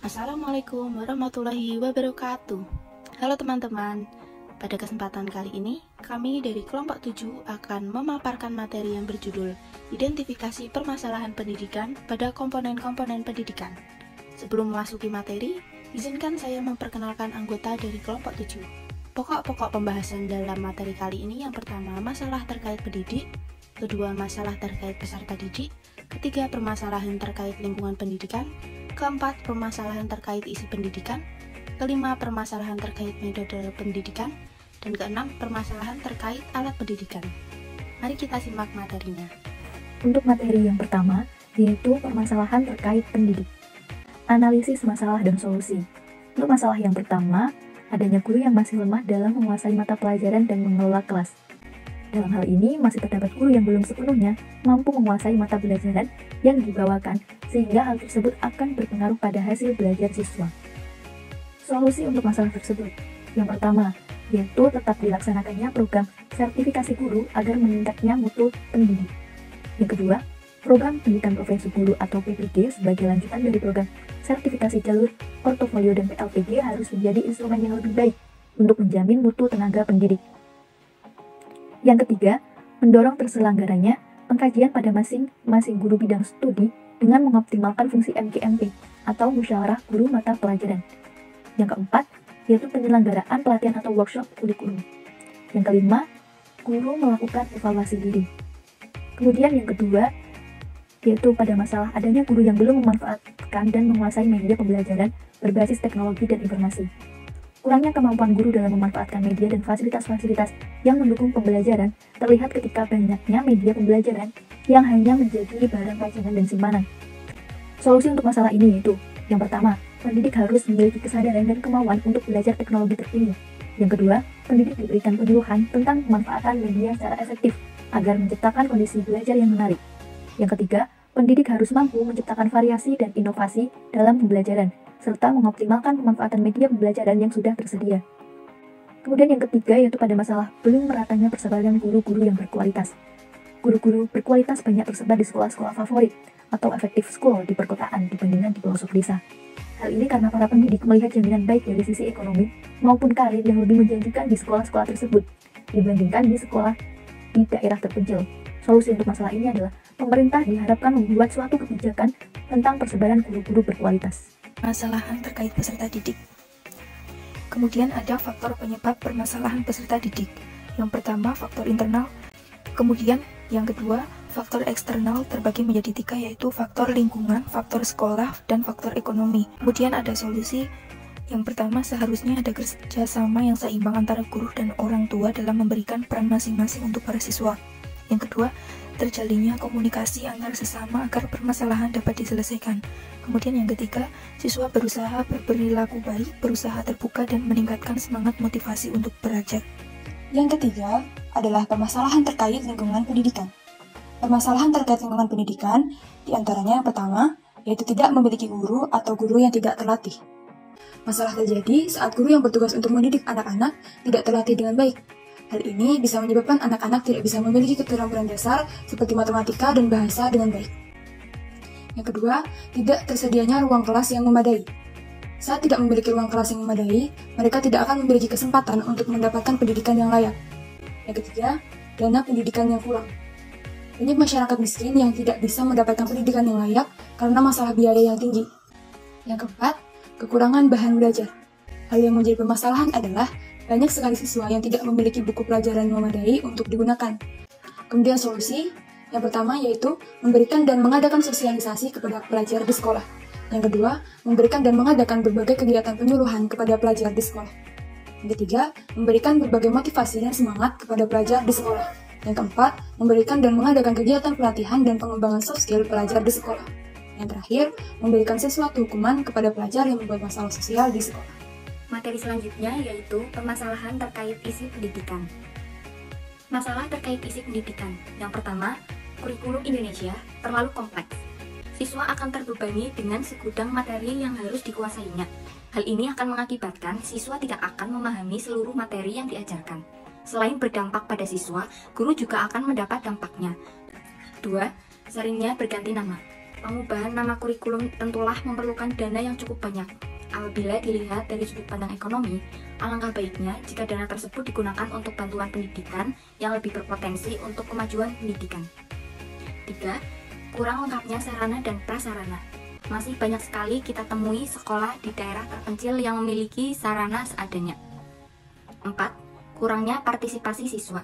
Assalamualaikum warahmatullahi wabarakatuh. Halo teman-teman, pada kesempatan kali ini kami dari kelompok 7 akan memaparkan materi yang berjudul Identifikasi Permasalahan Pendidikan pada Komponen-komponen Pendidikan. Sebelum memasuki materi, izinkan saya memperkenalkan anggota dari kelompok 7. Pokok-pokok pembahasan dalam materi kali ini yang pertama masalah terkait pendidik, kedua masalah terkait peserta didik, ketiga permasalahan terkait lingkungan pendidikan, keempat, permasalahan terkait isi pendidikan, kelima, permasalahan terkait metode pendidikan, dan keenam, permasalahan terkait alat pendidikan. Mari kita simak materinya. Untuk materi yang pertama, yaitu permasalahan terkait pendidik. Analisis masalah dan solusi. Untuk masalah yang pertama, adanya guru yang masih lemah dalam menguasai mata pelajaran dan mengelola kelas. Dalam hal ini, masih terdapat guru yang belum sepenuhnya mampu menguasai mata pelajaran yang dibawakan, sehingga hal tersebut akan berpengaruh pada hasil belajar siswa. Solusi untuk masalah tersebut. Yang pertama, yaitu tetap dilaksanakannya program sertifikasi guru agar meningkatnya mutu pendidik. Yang kedua, program pendidikan profesi guru atau PPG sebagai lanjutan dari program sertifikasi jalur portofolio dan PLPG harus menjadi instrumen yang lebih baik untuk menjamin mutu tenaga pendidik. Yang ketiga, mendorong terselenggaranya pengkajian pada masing-masing guru bidang studi dengan mengoptimalkan fungsi MGMP atau musyawarah guru mata pelajaran. Yang keempat, yaitu penyelenggaraan pelatihan atau workshop kurikulum. Yang kelima, guru melakukan evaluasi diri. Kemudian yang kedua, yaitu pada masalah adanya guru yang belum memanfaatkan dan menguasai media pembelajaran berbasis teknologi dan informasi. Kurangnya kemampuan guru dalam memanfaatkan media dan fasilitas-fasilitas yang mendukung pembelajaran terlihat ketika banyaknya media pembelajaran yang hanya menjadi barang pajangan dan simpanan. Solusi untuk masalah ini yaitu, yang pertama, pendidik harus memiliki kesadaran dan kemauan untuk belajar teknologi terkini. Yang kedua, pendidik diberikan penyuluhan tentang pemanfaatan media secara efektif agar menciptakan kondisi belajar yang menarik. Yang ketiga, pendidik harus mampu menciptakan variasi dan inovasi dalam pembelajaran, serta mengoptimalkan pemanfaatan media pembelajaran yang sudah tersedia. Kemudian yang ketiga yaitu pada masalah belum meratanya persebaran guru-guru yang berkualitas. Guru-guru berkualitas banyak tersebar di sekolah-sekolah favorit atau effective school di perkotaan dibandingkan di pelosok desa. Hal ini karena para pendidik melihat jaminan baik dari sisi ekonomi maupun karir yang lebih menjanjikan di sekolah-sekolah tersebut dibandingkan di sekolah di daerah terpencil. Solusi untuk masalah ini adalah pemerintah diharapkan membuat suatu kebijakan tentang persebaran guru-guru berkualitas. Permasalahan terkait peserta didik. Kemudian ada faktor penyebab permasalahan peserta didik. Yang pertama, faktor internal. Kemudian yang kedua, faktor eksternal terbagi menjadi 3, yaitu faktor lingkungan, faktor sekolah, dan faktor ekonomi. Kemudian ada solusi. Yang pertama, seharusnya ada kerjasama yang seimbang antara guru dan orang tua dalam memberikan peran masing-masing untuk para siswa. Yang kedua, terjalinnya komunikasi antar sesama agar permasalahan dapat diselesaikan. Kemudian yang ketiga, siswa berusaha berperilaku baik, berusaha terbuka dan meningkatkan semangat motivasi untuk belajar. Yang ketiga adalah permasalahan terkait lingkungan pendidikan. Permasalahan terkait lingkungan pendidikan diantaranya yang pertama, yaitu tidak memiliki guru atau guru yang tidak terlatih. Masalah terjadi saat guru yang bertugas untuk mendidik anak-anak tidak terlatih dengan baik. Hal ini bisa menyebabkan anak-anak tidak bisa memiliki keterampilan dasar seperti matematika dan bahasa dengan baik. Yang kedua, tidak tersedianya ruang kelas yang memadai. Saat tidak memiliki ruang kelas yang memadai, mereka tidak akan memiliki kesempatan untuk mendapatkan pendidikan yang layak. Yang ketiga, dana pendidikan yang kurang. Banyak masyarakat miskin yang tidak bisa mendapatkan pendidikan yang layak karena masalah biaya yang tinggi. Yang keempat, kekurangan bahan belajar. Hal yang menjadi permasalahan adalah banyak sekali siswa yang tidak memiliki buku pelajaran yang memadai untuk digunakan. Kemudian solusi, yang pertama yaitu memberikan dan mengadakan sosialisasi kepada pelajar di sekolah. Yang kedua, memberikan dan mengadakan berbagai kegiatan penyuluhan kepada pelajar di sekolah. Yang ketiga, memberikan berbagai motivasi dan semangat kepada pelajar di sekolah. Yang keempat, memberikan dan mengadakan kegiatan pelatihan dan pengembangan soft skill pelajar di sekolah. Yang terakhir, memberikan sesuatu hukuman kepada pelajar yang membuat masalah sosial di sekolah. Materi selanjutnya yaitu permasalahan terkait isi pendidikan. Masalah terkait isi pendidikan. Yang pertama, kurikulum Indonesia terlalu kompleks. Siswa akan terbebani dengan segudang materi yang harus dikuasainya. Hal ini akan mengakibatkan siswa tidak akan memahami seluruh materi yang diajarkan. Selain berdampak pada siswa, guru juga akan mendapat dampaknya. 2. Seringnya berganti nama. Pengubahan nama kurikulum tentulah memerlukan dana yang cukup banyak. Apabila dilihat dari sudut pandang ekonomi, alangkah baiknya jika dana tersebut digunakan untuk bantuan pendidikan yang lebih berpotensi untuk kemajuan pendidikan. 3. Kurang lengkapnya sarana dan prasarana. Masih banyak sekali kita temui sekolah di daerah terpencil yang memiliki sarana seadanya. 4. Kurangnya partisipasi siswa.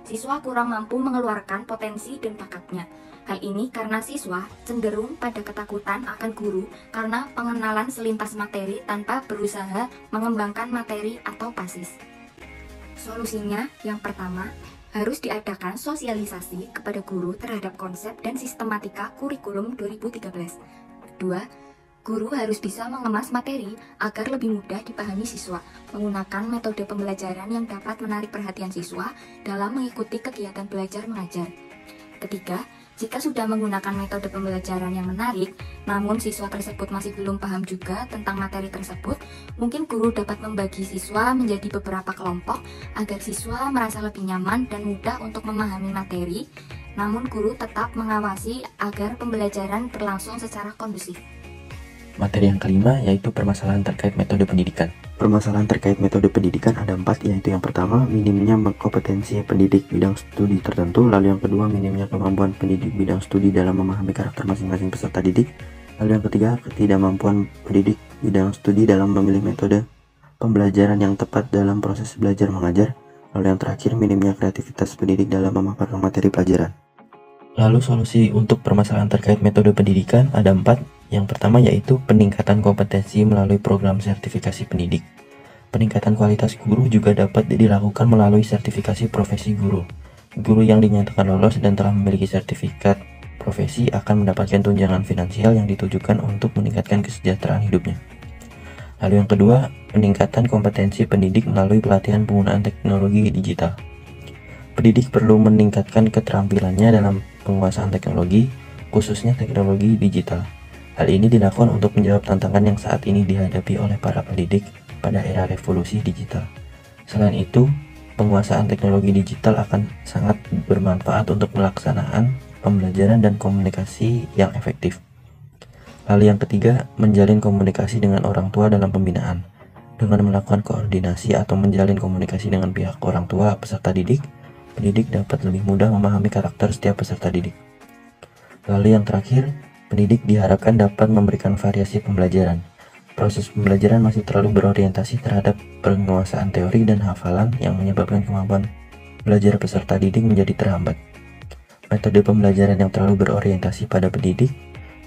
Siswa kurang mampu mengeluarkan potensi dan bakatnya. Hal ini karena siswa cenderung pada ketakutan akan guru karena pengenalan selintas materi tanpa berusaha mengembangkan materi atau basis. Solusinya, yang pertama, harus diadakan sosialisasi kepada guru terhadap konsep dan sistematika kurikulum 2013. Kedua, guru harus bisa mengemas materi agar lebih mudah dipahami siswa, menggunakan metode pembelajaran yang dapat menarik perhatian siswa dalam mengikuti kegiatan belajar mengajar. Ketiga, jika sudah menggunakan metode pembelajaran yang menarik, namun siswa tersebut masih belum paham juga tentang materi tersebut, mungkin guru dapat membagi siswa menjadi beberapa kelompok agar siswa merasa lebih nyaman dan mudah untuk memahami materi, namun guru tetap mengawasi agar pembelajaran berlangsung secara kondusif. Materi yang kelima yaitu permasalahan terkait metode pendidikan. Permasalahan terkait metode pendidikan ada 4, yaitu yang pertama, minimnya kompetensi pendidik bidang studi tertentu, lalu yang kedua, minimnya kemampuan pendidik bidang studi dalam memahami karakter masing-masing peserta didik, lalu yang ketiga, ketidakmampuan pendidik bidang studi dalam memilih metode pembelajaran yang tepat dalam proses belajar mengajar, lalu yang terakhir, minimnya kreativitas pendidik dalam memaparkan materi pelajaran. Lalu solusi untuk permasalahan terkait metode pendidikan ada 4. Yang pertama yaitu peningkatan kompetensi melalui program sertifikasi pendidik. Peningkatan kualitas guru juga dapat dilakukan melalui sertifikasi profesi guru. Guru yang dinyatakan lolos dan telah memiliki sertifikat profesi akan mendapatkan tunjangan finansial yang ditujukan untuk meningkatkan kesejahteraan hidupnya. Lalu yang kedua, peningkatan kompetensi pendidik melalui pelatihan penggunaan teknologi digital. Pendidik perlu meningkatkan keterampilannya dalam penguasaan teknologi, khususnya teknologi digital. Hal ini dilakukan untuk menjawab tantangan yang saat ini dihadapi oleh para pendidik pada era revolusi digital. Selain itu, penguasaan teknologi digital akan sangat bermanfaat untuk pelaksanaan pembelajaran dan komunikasi yang efektif. Lalu yang ketiga, menjalin komunikasi dengan orang tua dalam pembinaan. Dengan melakukan koordinasi atau menjalin komunikasi dengan pihak orang tua peserta didik, pendidik dapat lebih mudah memahami karakter setiap peserta didik. Lalu yang terakhir, pendidik diharapkan dapat memberikan variasi pembelajaran. Proses pembelajaran masih terlalu berorientasi terhadap penguasaan teori dan hafalan yang menyebabkan kemampuan belajar peserta didik menjadi terhambat. Metode pembelajaran yang terlalu berorientasi pada pendidik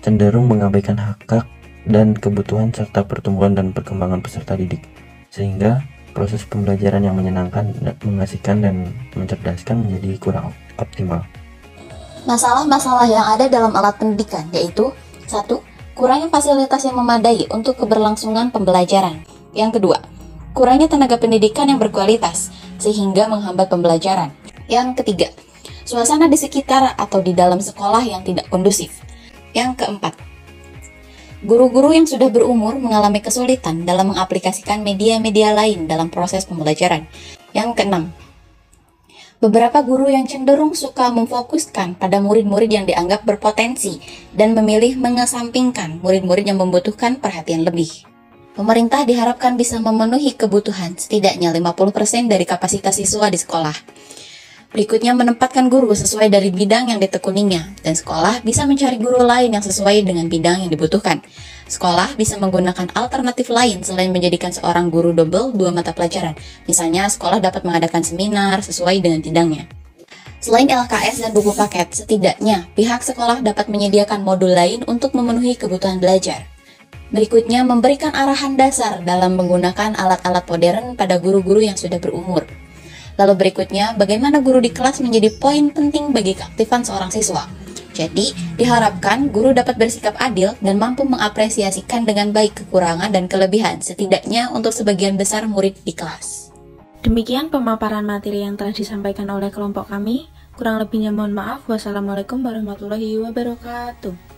cenderung mengabaikan hak dan kebutuhan serta pertumbuhan dan perkembangan peserta didik, sehingga proses pembelajaran yang menyenangkan, mengasihkan, dan mencerdaskan menjadi kurang optimal. Masalah-masalah yang ada dalam alat pendidikan yaitu 1. Kurangnya fasilitas yang memadai untuk keberlangsungan pembelajaran. Yang kedua, kurangnya tenaga pendidikan yang berkualitas sehingga menghambat pembelajaran. Yang ketiga, suasana di sekitar atau di dalam sekolah yang tidak kondusif. Yang keempat, guru-guru yang sudah berumur mengalami kesulitan dalam mengaplikasikan media-media lain dalam proses pembelajaran. Yang keenam, beberapa guru yang cenderung suka memfokuskan pada murid-murid yang dianggap berpotensi dan memilih mengesampingkan murid-murid yang membutuhkan perhatian lebih. Pemerintah diharapkan bisa memenuhi kebutuhan setidaknya 50% dari kapasitas siswa di sekolah. Berikutnya, menempatkan guru sesuai dari bidang yang ditekuninya, dan sekolah bisa mencari guru lain yang sesuai dengan bidang yang dibutuhkan. Sekolah bisa menggunakan alternatif lain selain menjadikan seorang guru double 2 mata pelajaran. Misalnya, sekolah dapat mengadakan seminar sesuai dengan bidangnya. Selain LKS dan buku paket, setidaknya pihak sekolah dapat menyediakan modul lain untuk memenuhi kebutuhan belajar. Berikutnya, memberikan arahan dasar dalam menggunakan alat-alat modern pada guru-guru yang sudah berumur. Lalu berikutnya, bagaimana guru di kelas menjadi poin penting bagi keaktifan seorang siswa. Jadi, diharapkan guru dapat bersikap adil dan mampu mengapresiasikan dengan baik kekurangan dan kelebihan, setidaknya untuk sebagian besar murid di kelas. Demikian pemaparan materi yang telah disampaikan oleh kelompok kami. Kurang lebihnya mohon maaf. Wassalamualaikum warahmatullahi wabarakatuh.